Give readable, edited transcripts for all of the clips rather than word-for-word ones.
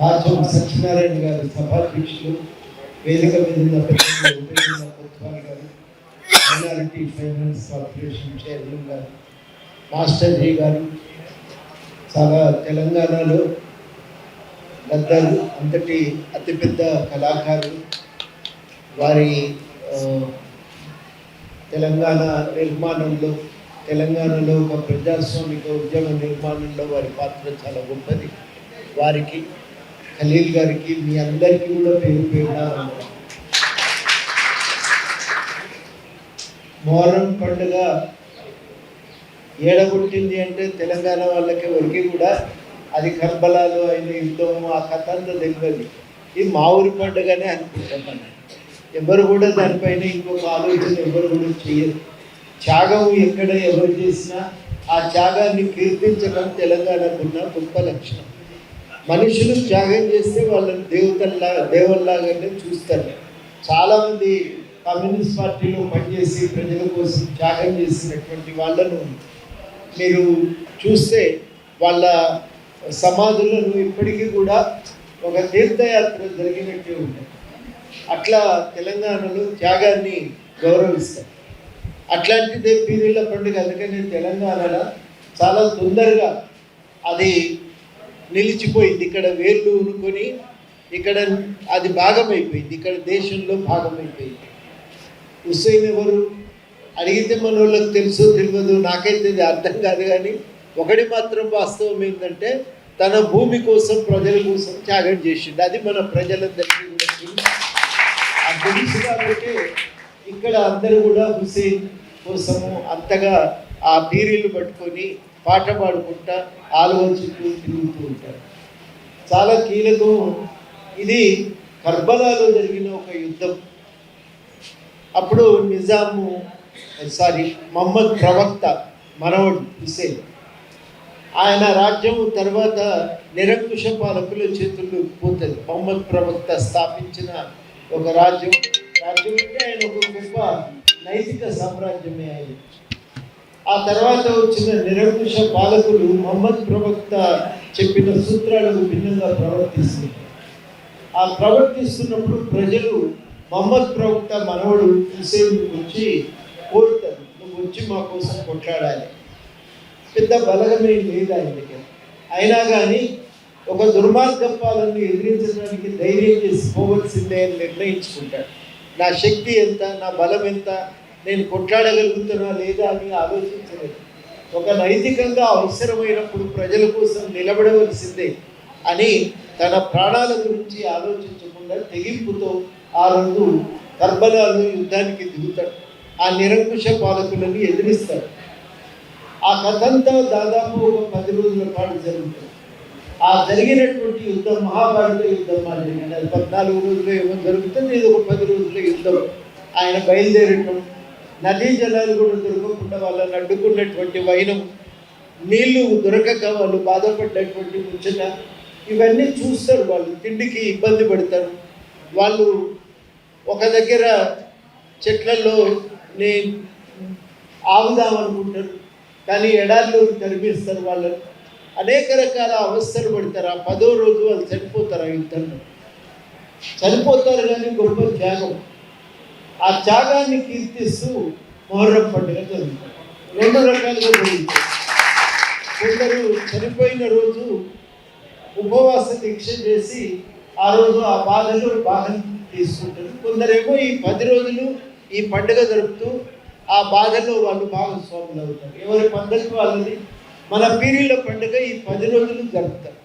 రాజం సత్యనారాయణ గారు సభాధ్యక్షులు, వేదిక మీద ఉన్న కొత్వాల్ గారు, మైనారిటీ ఫైనాన్స్ కార్పొరేషన్ చైర్మన్ గారు, మాస్టర్ జీ గారు, చాలా తెలంగాణలో పెద్దలు, అంతటి అతిపెద్ద కళాకారులు, వారి తెలంగాణ నిర్మాణంలో, తెలంగాణలో ఒక ప్రజాస్వామిక ఉద్యమ నిర్మాణంలో వారి పాత్ర చాలా గొప్పది. వారికి, ఖలీల్ గారికి, మీ అందరికీ కూడా పేరు పేరున మొహర్రం పండుగ ఏడగొట్టింది అంటే తెలంగాణ వాళ్ళకి ఎవరికి కూడా అది కర్బలాలో అయిన యుద్ధం ఆ కథ అంతా తెలియదు. ఇది మా ఊరి పండుగనే అనుకుంటాం. ఎవరు కూడా దానిపైన ఇంకొక ఆలోచన ఎవరు కూడా చేయరు. త్యాగం ఎక్కడ ఎవరు చేసినా ఆ త్యాగాన్ని కీర్తించడం తెలంగాణకున్న గొప్ప లక్షణం. మనుషులు త్యాగం చేస్తే వాళ్ళని దేవుల్లాగానే చూస్తారు. చాలామంది కమ్యూనిస్ట్ పార్టీలో పనిచేసి ప్రజల కోసం త్యాగం చేసినటువంటి వాళ్ళను మీరు చూస్తే వాళ్ళ సమాధులను ఇప్పటికీ కూడా ఒక తీర్థయాత్ర జరిగినట్టే ఉంటాయి. అట్లా తెలంగాణలో త్యాగాన్ని గౌరవిస్తారు. అట్లాంటిదే పీరీల పండుగ. అందుకని తెలంగాణలో చాలా తొందరగా అది నిలిచిపోయింది. ఇక్కడ వేళ్ళు ఉనుకొని ఇక్కడ అది భాగమైపోయింది. ఇక్కడ దేశంలో భాగమైపోయింది. హుస్సేన్ ఎవరు అడిగితే మన వాళ్ళకి తెలుసో తెలియదు, నాకైతే ఇది అర్థం కాదు. కానీ ఒకటి మాత్రం వాస్తవం ఏంటంటే తన భూమి కోసం, ప్రజల కోసం త్యాగం చేసిండు. అది మన ప్రజలందరికీ కూడా తెలుసు. కాబట్టి ఇక్కడ అందరూ కూడా హుస్సేన్ కోసము అంతగా ఆ పీరీలు పట్టుకొని పాట పాడుకుంటా ఆలోచిస్తూ తిరుగుతూ ఉంటారు. చాలా కీలకం. ఇది కర్బలాలో జరిగిన ఒక యుద్ధం. అప్పుడు మహమ్మద్ ప్రవక్త మనవడు హుస్సేన్, ఆయన రాజ్యం తర్వాత నిరంకుశ పాలకుల చేతుల్లో పోతుంది. మహమ్మద్ ప్రవక్త స్థాపించిన ఒక రాజ్యం అంటే ఆయన ఒక గొప్ప నైతిక సామ్రాజ్యమే ఆయన. ఆ తర్వాత వచ్చిన నిరంకుశ పాలకులు మహమ్మద్ ప్రవక్త చెప్పిన సూత్రాలకు భిన్నంగా ప్రవర్తిస్తున్నారు. ఆ ప్రవర్తిస్తున్నప్పుడు ప్రజలు మహమ్మద్ ప్రవక్త మనవడు హుస్సేన్ వచ్చి కోరుతారు, నువ్వు వచ్చి మా కోసం కొట్లాడాలి. పెద్ద బలగమే లేదు ఆయన దగ్గర. అయినా కానీ ఒక దుర్మార్గ పాలనను ఎదిరించడానికి ధైర్యం చేసి పోవలసిందే అని నిర్ణయించుకుంటాడు. నా శక్తి ఎంత, నా బలం ఎంత, నేను కొట్లాడగలుగుతున్నా లేదా అని ఆలోచించలేదు. ఒక నైతికంగా అవసరమైనప్పుడు ప్రజల కోసం నిలబడవలసిందే అని తన ప్రాణాల గురించి ఆలోచించకుండా తెగింపుతో ఆ రోజు కర్బలాలో యుద్ధానికి దిగుతాడు. ఆ నిరంకుశ పాలకులని ఎదిరిస్తాడు. ఆ కథంతా దాదాపు ఒక 10 రోజుల పాటు జరుగుతుంది. ఆ జరిగినటువంటి యుద్ధం మహాభారత యుద్ధం జరిగింది. అది 14 రోజులు ఏమో జరుగుతుంది. ఇది ఒక 10 రోజుల యుద్ధం. ఆయన బయలుదేరటం, నదీ జలాలు కూడా దొరకకుండా వాళ్ళని అడ్డుకున్నటువంటి వైనం, నీళ్లు దొరకక వాళ్ళు బాధపడ్డటువంటి ముచ్చట, ఇవన్నీ చూస్తారు. వాళ్ళు తిండికి ఇబ్బంది పడతారు. వాళ్ళు ఒక దగ్గర చెట్లలో ఆగుదామనుకుంటారు, కానీ ఎడారిలో తరిమిస్తారు వాళ్ళని. అనేక రకాల అవస్థలు పడతారు. ఆ 10వ రోజు వాళ్ళు చనిపోతారు. ఆ యుద్ధంలో చనిపోతారు. కానీ గొప్ప త్యాగం. ఆ త్యాగాన్ని కీర్తిస్తూ మొహర్రం పండుగ జరుగుతుంది. 2 రకాలుగా జరుగుతుంది. కొందరు చనిపోయిన రోజు ఉపవాస దీక్ష చేసి ఆ రోజు ఆ బాధలు భాగం తీసుకుంటారు. కొందరేమో ఈ 10 రోజులు ఈ పండుగ జరుపుతూ ఆ బాధలో వాళ్ళు భాగస్వాములు అవుతారు. ఎవరి పద్ధతి వాళ్ళది. మన పీరీల పండుగ ఈ 10 రోజులు జరుపుతారు.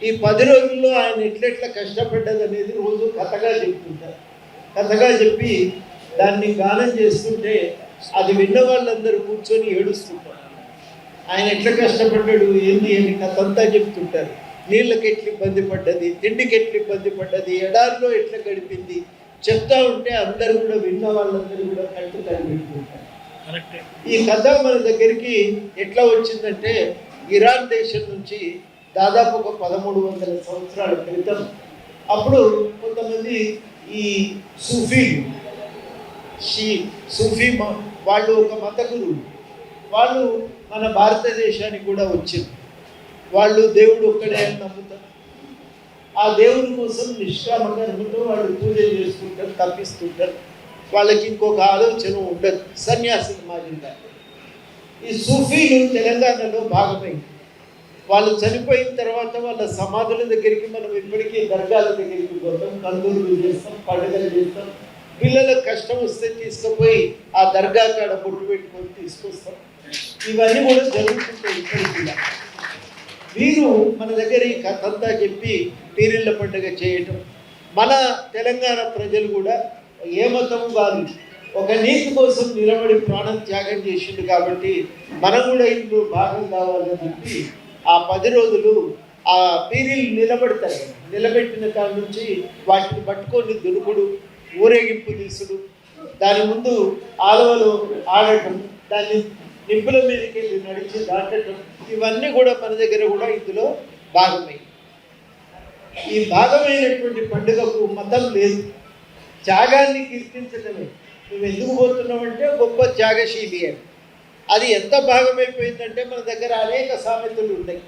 ఈ 10 రోజుల్లో ఆయన ఎట్లెట్లా కష్టపడ్డది అనేది రోజు కథగా చెప్తుంటారు. కథగా చెప్పి దాన్ని గానం చేస్తుంటే అది విన్న వాళ్ళందరూ కూర్చొని ఏడుస్తుంటారు. ఆయన ఎట్లా కష్టపడ్డాడు ఏంది అని కథ అంతా చెప్తుంటారు. నీళ్ళకి ఎట్లా ఇబ్బంది పడ్డది, తిండికి ఎట్లా ఇబ్బంది పడ్డది, ఎడారిలో ఎట్లా గడిపింది చెప్తా ఉంటే అందరూ కూడా విన్న వాళ్ళందరూ కూడా కట్టు కనిపెట్టుకుంటారు. ఈ కథ మన దగ్గరికి ఎట్లా వచ్చిందంటే ఇరాన్ దేశం నుంచి దాదాపు ఒక 1300 సంవత్సరాల క్రితం అప్పుడు కొంతమంది ఈ సూఫీ వాళ్ళు ఒక మత గురువు వాళ్ళు మన భారతదేశానికి కూడా వచ్చారు. వాళ్ళు దేవుడు ఒక్కడే అని నమ్ముతారు. ఆ ఆ దేవుని కోసం నిష్కామ కర్మతో వాళ్ళు పూజలు చేసుకుంటారు, తప్పిస్తుంటారు. వాళ్ళకి ఇంకొక ఆలోచన ఉండదు, సన్యాసుల మాదిరిగా. ఈ సూఫీలు తెలంగాణలో భాగమైంది. వాళ్ళు చనిపోయిన తర్వాత వాళ్ళ సమాధుల దగ్గరికి మనం ఇప్పటికీ దర్గాల దగ్గరికి పోతాం, కందూరులు చేస్తాం, పండుగలు చేస్తాం. పిల్లలకు కష్టం వస్తే తీసుకుపోయి ఆ దర్గా కాడ బొట్టు పెట్టుకొని తీసుకొస్తాం. ఇవన్నీ కూడా జరుగుతుంటాయి ఇప్పటికీ. వీరు మన దగ్గర ఈ కథ అంతా చెప్పి పీరిళ్ళ పండుగ చేయటం. మన తెలంగాణ ప్రజలు కూడా ఏ మతం కాదు, ఒక నీతి కోసం నిలబడి ప్రాణం త్యాగం చేసిండు కాబట్టి మనం కూడా ఇందులో భాగం కావాలని చెప్పి ఆ 10 రోజులు ఆ పీరీలు నిలబెడతారు. నిలబెట్టిన కాడ నుంచి వాటిని పట్టుకొని దునుకుడు, ఊరేగింపు తీసుడు, దాని ముందు ఆలవలు ఆడటం, దాన్ని నిప్పుల మీదకి వెళ్ళి నడిచి దాటటం, ఇవన్నీ కూడా మన దగ్గర కూడా ఇందులో భాగమే. ఈ భాగమైనటువంటి పండుగకు మతం లేదు, త్యాగాన్ని కీర్తించడమే. నువ్వు ఎందుకు పోతున్నావంటే గొప్ప త్యాగశీలి అని. అది ఎంత భాగమైపోయిందంటే మన దగ్గర అనేక సామెతలు ఉన్నాయి.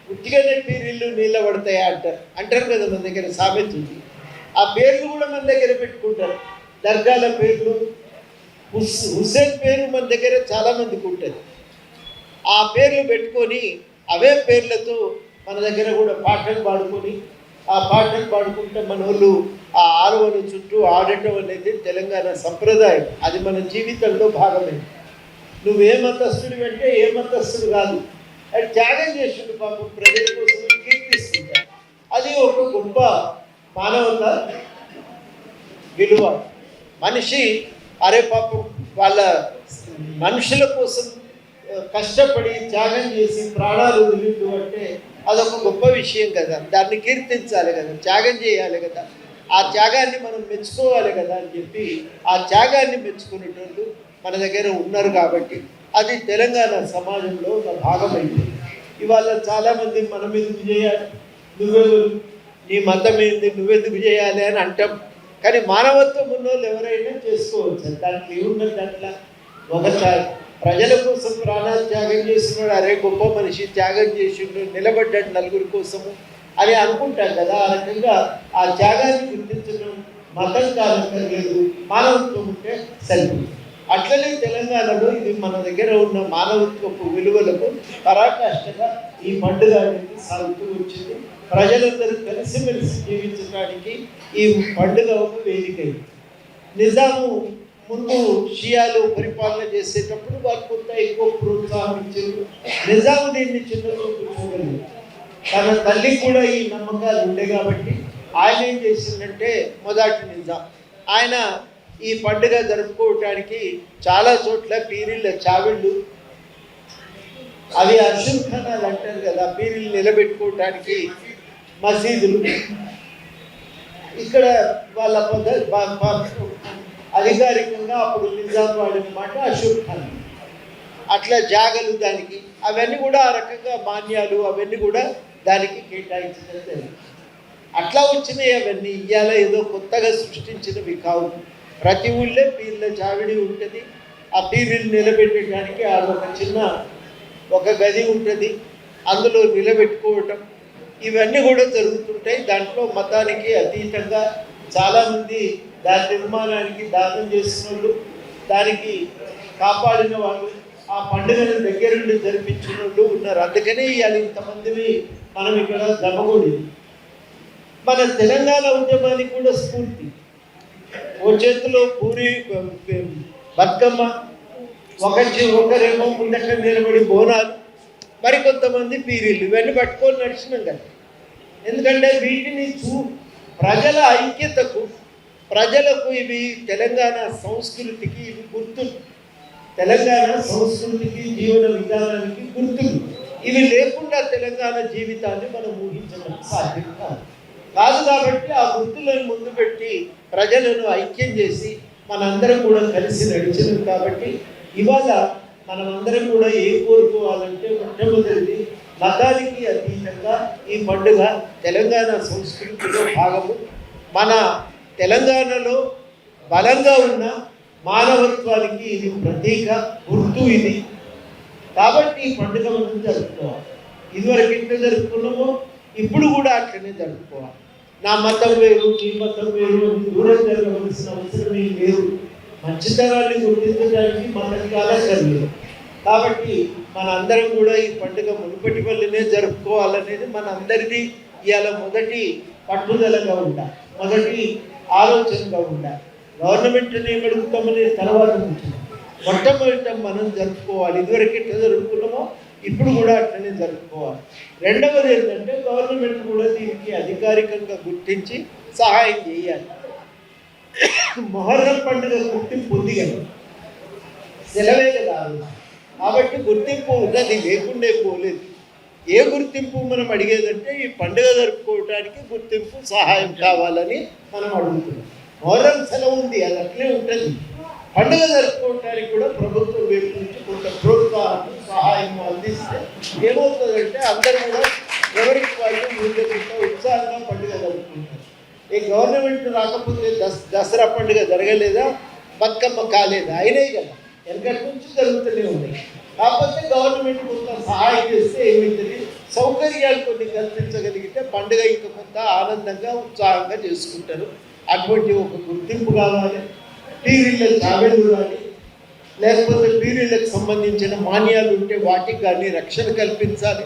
ఉట్టిగానే పీరిళ్ళు నీళ్ళ పడతాయా అంటారు కదా, మన దగ్గర సామెత ఉంది. ఆ పేర్లు కూడా మన దగ్గర పెట్టుకుంటారు. దర్గాల పేర్లు, హుస్సేన్ పేరు మన దగ్గర చాలామందికి ఉంటుంది. ఆ పేర్లు పెట్టుకొని అవే పేర్లతో మన దగ్గర కూడా పాటలు పాడుకొని, ఆ పాటలు పాడుకుంటే మన వాళ్ళు ఆ ఆరవల చుట్టూ ఆడటం అనేది తెలంగాణ సంప్రదాయం. అది మన జీవితంలో భాగమే. నువ్వే మతస్థుడు అంటే ఏ మతస్థుడు కాదు, అది త్యాగం చేసిండు పాపం ప్రజల కోసం కీర్తిస్తుంటారు. అది ఒక గొప్ప మానవత విలువ. మనిషి అరే పాపం వాళ్ళ మనుషుల కోసం కష్టపడి త్యాగం చేసి ప్రాణాలు వదిలిండు అంటే అదొక గొప్ప విషయం కదా. దాన్ని కీర్తించాలి కదా, త్యాగం చేయాలి కదా, ఆ త్యాగాన్ని మనం మెచ్చుకోవాలి కదా అని చెప్పి ఆ త్యాగాన్ని మెచ్చుకునేటోళ్ళు మన దగ్గర ఉన్నారు. కాబట్టి అది తెలంగాణ సమాజంలో ఒక భాగమైంది. ఇవాళ చాలామంది మనం ఎందుకు చేయాలి, నువ్వెవరు, నీ మతం ఏంది, నువ్వెందుకు చేయాలి అని అంటాం. కానీ మానవత్వం ఉన్న వాళ్ళు ఎవరైనా చేసుకోవచ్చు. దాంట్లో ఏమున్నది, దాంట్లో ఒక ప్రజల కోసం ప్రాణాలు త్యాగం చేసినాడు, అరే గొప్ప మనిషి త్యాగం చేసిండు, నిలబడ్డాడు నలుగురి కోసము అని అనుకుంటాం కదా. ఆ రకంగా ఆ త్యాగాన్ని గుర్తించడం మతం కాదక్కర్లేదు, మానవత్వం ఉంటే సరిపోతుంది. అట్లనే తెలంగాణలో ఇది మన దగ్గర ఉన్న మానవత్వపు విలువలకు పరాకాష్ఠగా ఈ పండుగ అనేది సాగుతూ వచ్చింది. ప్రజలందరూ కలిసిమెలిసి జీవించడానికి ఈ పండుగ ఒక వేదిక. నిజాము ముందు షియాలు పరిపాలన చేసేటప్పుడు వారు కొంత ఎక్కువ ప్రోత్సాహం ఇచ్చారు. నిజాము దీన్ని చిన్న చూపు చూడలేదు. తన తల్లి కూడా ఈ నమ్మకాలు ఉండే కాబట్టి ఆయన ఏం చేసిందంటే, మొదటి నిజాం ఆయన ఈ పండుగ జరుపుకోవటానికి చాలా చోట్ల పీరిళ్ళ చావిళ్ళు, అవి అశుభానాలు అంటారు కదా, పీరిళ్ళు నిలబెట్టుకోవటానికి మసీదులు, ఇక్కడ వాళ్ళ అధికారికంగా అప్పుడు నిజాం వాడిన మాట అశుభానం. అట్లా జాగలు దానికి, అవన్నీ కూడా ఆ రకంగా మాన్యాలు అవన్నీ కూడా దానికి కేటాయించడం జరిగింది. అట్లా వచ్చినాయి అవన్నీ. ఇవాళ ఏదో కొత్తగా సృష్టించినవి కావు. ప్రతి ఊళ్ళో పీర్ల చావిడి ఉంటుంది. ఆ పీర్లు నిలబెట్టడానికి ఒక గది ఉంటుంది, అందులో నిలబెట్టుకోవటం, ఇవన్నీ కూడా జరుగుతుంటాయి. దాంట్లో మతానికి అతీతంగా చాలామంది దాని నిర్మాణానికి దానం చేసిన వాళ్ళు, దానికి కాపాడిన వాళ్ళు, ఆ పండుగను దగ్గరుండి జరిపించిన వాళ్ళు ఉన్నారు. అందుకనే ఇవాళ ఇంతమందిని మనం ఇక్కడ జమగూడింది. మన తెలంగాణ ఉద్యమానికి కూడా స్ఫూర్తి. ఓ చేతిలో పూరి బతుకమ్మ, ఒకరేమో ముందట నిలబడి బోనాలు, మరికొంతమంది పీరీలు, ఇవన్నీ పట్టుకొని నడిచినాం కదా. ఎందుకంటే వీటిని ప్రజల ఐక్యతకు, ప్రజలకు ఇవి తెలంగాణ సంస్కృతికి ఇవి గుర్తులు, తెలంగాణ సంస్కృతికి జీవన విధానానికి గుర్తులు. ఇవి లేకుండా తెలంగాణ జీవితాన్ని మనం ఊహించడం సాధ్యం కాదు. కాబట్టి ఆ గుర్తులను ముందు పెట్టి ప్రజలను ఐక్యం చేసి మనందరం కూడా కలిసి నడిచినాం. కాబట్టి ఇవాళ మనమందరం కూడా ఏం కోరుకోవాలంటే, మొట్టమొదటిది మతానికి అతీతంగా ఈ పండుగ తెలంగాణ సంస్కృతిలో భాగము. మన తెలంగాణలో బలంగా ఉన్న మానవత్వానికి ఇది ప్రతీక, గుర్తు ఇది. కాబట్టి ఈ పండుగ మనం జరుపుకోవాలి. ఇదివరకు ఎట్లా జరుపుకున్నామో ఇప్పుడు కూడా అట్లనే జరుపుకోవాలి. నా మతం వేరు నీ మతం వేరు అని దూరం జరగవలసిన అవసరమే లేదు. మంచితనాన్ని గుర్తించడానికి మనకి అలసలేదు. కాబట్టి మన అందరం కూడా ఈ పండుగ మునుపటి వల్లనే జరుపుకోవాలనేది మన అందరిది ఇవాళ మొదటి పట్టుదలగా ఉండాలి, మొదటి ఆలోచనగా ఉండాలి. గవర్నమెంట్ని ఏమడుగుతామనేది తర్వాత ఉంటుంది. మొట్టమొదట మనం జరుపుకోవాలి. ఇదివరకు ఎట్లా జరుపుకున్నామో ఇప్పుడు కూడా అట్లనే జరుపుకోవాలి. రెండవది ఏంటంటే గవర్నమెంట్ కూడా దీనికి అధికారికంగా గుర్తించి సహాయం చేయాలి. మొహర్రం పండుగ గుర్తింపు ఉంది కదా, సెలవే కదా. కాబట్టి గుర్తింపు ఉన్నది, లేకుండే పోలేదు. ఏ గుర్తింపు మనం అడిగేదంటే ఈ పండుగ జరుపుకోవడానికి గుర్తింపు సహాయం కావాలని మనం అడుగుతున్నాం. మొహర్రం సెలవు ఉంది, అది అట్లే ఉంటుంది. పండుగ జరుపుకోవడానికి కూడా ప్రభుత్వం వైపు నుంచి కొంత ప్రోత్సాహం సహాయం అందిస్తే ఏమవుతుందంటే అందరూ కూడా ఎవరికి వాళ్ళు ముందుకుంటూ ఉత్సాహంగా పండుగ జరుపుకుంటారు. ఈ గవర్నమెంట్ రాకపోతే దసరా పండుగ జరగలేదా, బతుకమ్మ కాలేదా, అయినాయి కదా, వెనకటి నుంచి జరుగుతూనే ఉన్నాయి. కాకపోతే గవర్నమెంట్ కొంత సహాయం చేస్తే ఏమవుతుంది, సౌకర్యాలు కొన్ని కల్పించగలిగితే పండుగ ఇంకా కొంత ఆనందంగా ఉత్సాహంగా చేసుకుంటారు. అటువంటి ఒక గుర్తింపు కావాలి. పీరీళ్ళ చావెలు కానీ లేకపోతే పీరీళ్ళకు సంబంధించిన మాన్యాలు ఉంటే వాటికి కానీ రక్షణ కల్పించాలి.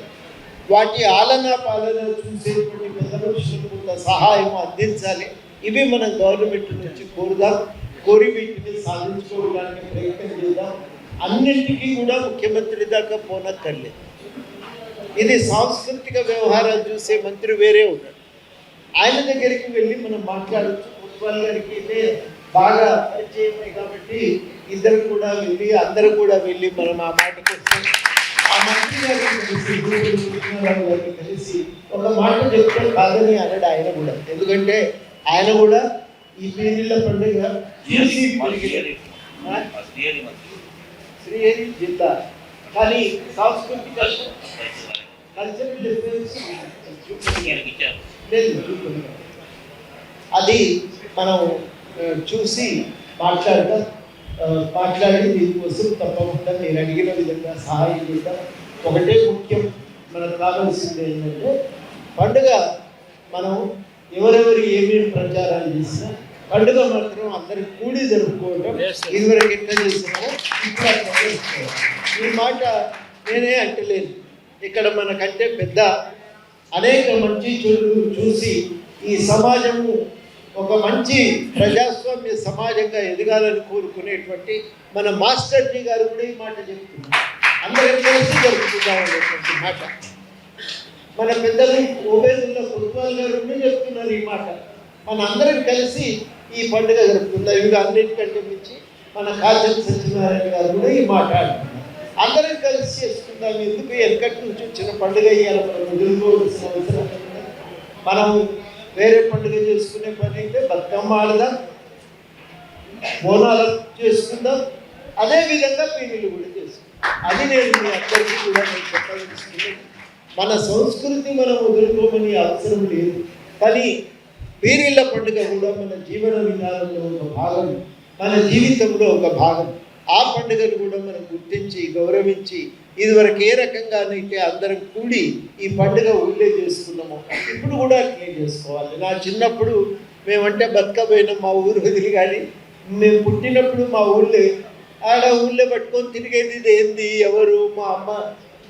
వాటి ఆలన పాలన చూసేటువంటి పెద్ద మనుషులకు కొంత సహాయం అందించాలి. ఇవి మనం గవర్నమెంట్ నుంచి కోరుదాం, కోరి వీటిని సాధించుకోవడానికి ప్రయత్నం చేద్దాం. అన్నింటికీ కూడా ముఖ్యమంత్రి దాకా పోనక్కర్లేదు. ఇది సాంస్కృతిక వ్యవహారాలు చూసే మంత్రి వేరే ఉన్నాడు, ఆయన దగ్గరికి వెళ్ళి మనం మాట్లాడచ్చు. మున్సిపల్ గారికి అయితే బాగా పరిచయమే కాబట్టి ఇద్దరు కూడా వెళ్ళి అందరూ కూడా వెళ్ళి మనం ఆ మాటకు వస్తే ఆ మంత్రి గారికి కలిసి ఒక మాట చెప్తే కాదని అన్నాడు ఆయన కూడా. ఎందుకంటే ఆయన కూడా ఈ పీరిళ్ళ పండుగ శ్రీహరి జిల్లా, కానీ సాంస్కృతిక కల్చరల్ డిఫరెన్స్ లేదు. అది మనం చూసి మాట్లాడి దీనికోసం తప్పకుండా నేను అడిగిన విధంగా సహాయం చేద్దాం. ఒకటే ముఖ్యం, మనకు కావాల్సింది ఏంటంటే పండుగ మనం ఎవరెవరు ఏమేమి ప్రచారాలు చేసినా పండుగ మాత్రం అందరికి కూడి జరుపుకోవడం ఇదివరకు ఎట్లా చేసినామో ఇప్పుడు అట్లా చేసుకోవాలి. ఈ మాట నేనే అంటలేను, ఇక్కడ మనకంటే పెద్ద అనేక మంచి చెడులు చూసి ఈ సమాజము ఒక మంచి ప్రజాస్వామ్య సమాజంగా ఎదగాలని కోరుకునేటువంటి మన మాస్టర్జీ గారు కూడా ఈ మాట చెప్తున్నారు. అందరం కలిసి జరుపుకుందామనేటువంటి మాట మన పెద్దలు ఓబేదుల్లా కుటుంబాల గారు చెప్తున్నారు. ఈ మాట మన అందరం కలిసి ఈ పండుగ జరుపుకుందాం. ఇవి అన్నిటికంటే మించి మన కాచం సత్యనారాయణ గారు కూడా ఈ మాట అంటున్నారు. అందరం కలిసి చేసుకుందాం. ఎందుకు వెనకటి నుంచి వచ్చిన పండుగ ఇవ్వాలి, మనం వదులుకోవాల్సిన అవసరం. మనం వేరే పండుగ చేసుకునే పని అయితే బతుకమ్మ ఆడదాం, బోనాలు చేసుకుందాం, అదేవిధంగా పీరీలు కూడా చేసుకుందాం. అది నేను మీ అందరికీ కూడా నేను చెప్పాలనుకుంటున్నాను. మన సంస్కృతి మనం వదులుకోమని అవసరం లేదు, కానీ పీరీళ్ళ పండుగ కూడా మన జీవన విధానంలో ఒక భాగం, మన జీవితంలో ఒక భాగం. ఆ పండుగను కూడా మనం గుర్తించి గౌరవించి ఇదివరకు ఏ రకంగానైతే అందరం కూడి ఈ పండుగ ఊళ్ళే చేసుకున్నామో ఇప్పుడు కూడా అట్లే చేసుకోవాలి. నా చిన్నప్పుడు మేమంటే బతకపోయినాం మా ఊరు వదిలి, కానీ మేము పుట్టినప్పుడు మా ఊళ్ళే ఊళ్ళో పట్టుకొని తిరిగేది. ఇది ఏంది, ఎవరు, మా అమ్మ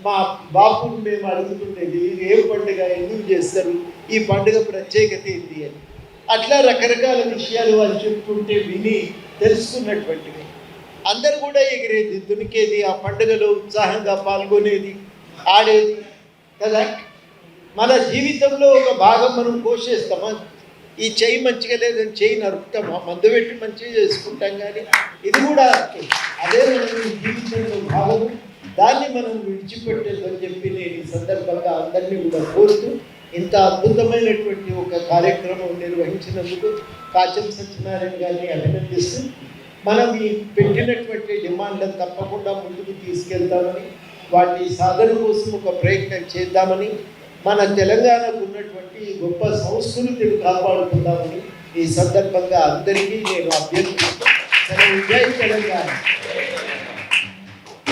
మా బాపుని మేము అడుగుతుండేది, ఏ పండుగ ఎందుకు చేస్తారు, ఈ పండుగ ప్రత్యేకత ఏంటి అని. అట్లా రకరకాల విషయాలు వాళ్ళు చెప్పుకుంటే విని తెలుసుకున్నటువంటివి. అందరు కూడా ఎగిరేది, దునికేది, ఆ పండుగలో ఉత్సాహంగా పాల్గొనేది, ఆడేది కదా. మన జీవితంలో ఒక భాగం మనం పోషిస్తామా. ఈ చెయ్యి మంచిగా లేదని చెయ్యి నరుకుతామా, మందు పెట్టి మంచిగా చేసుకుంటాం, కానీ ఇది కూడా అదే మన జీవితంలో భాగం. దాన్ని మనం విడిచిపెట్టేదని చెప్పి నేను ఈ సందర్భంగా అందరినీ కూడా కోరుతూ ఇంత అద్భుతమైనటువంటి ఒక కార్యక్రమం నిర్వహించినందుకు కాచం సత్యనారాయణ గారిని అభినందిస్తూ మనం ఈ పెట్టినటువంటి డిమాండ్లను తప్పకుండా ముందుకు తీసుకెళ్తామని, వాటి సాధన కోసం ఒక ప్రయత్నం చేద్దామని, మన తెలంగాణకు ఉన్నటువంటి గొప్ప సంస్కృతిని కాపాడుకుందామని ఈ సందర్భంగా అందరికీ నేను అభ్యర్థిస్తూ జై తెలంగాణ.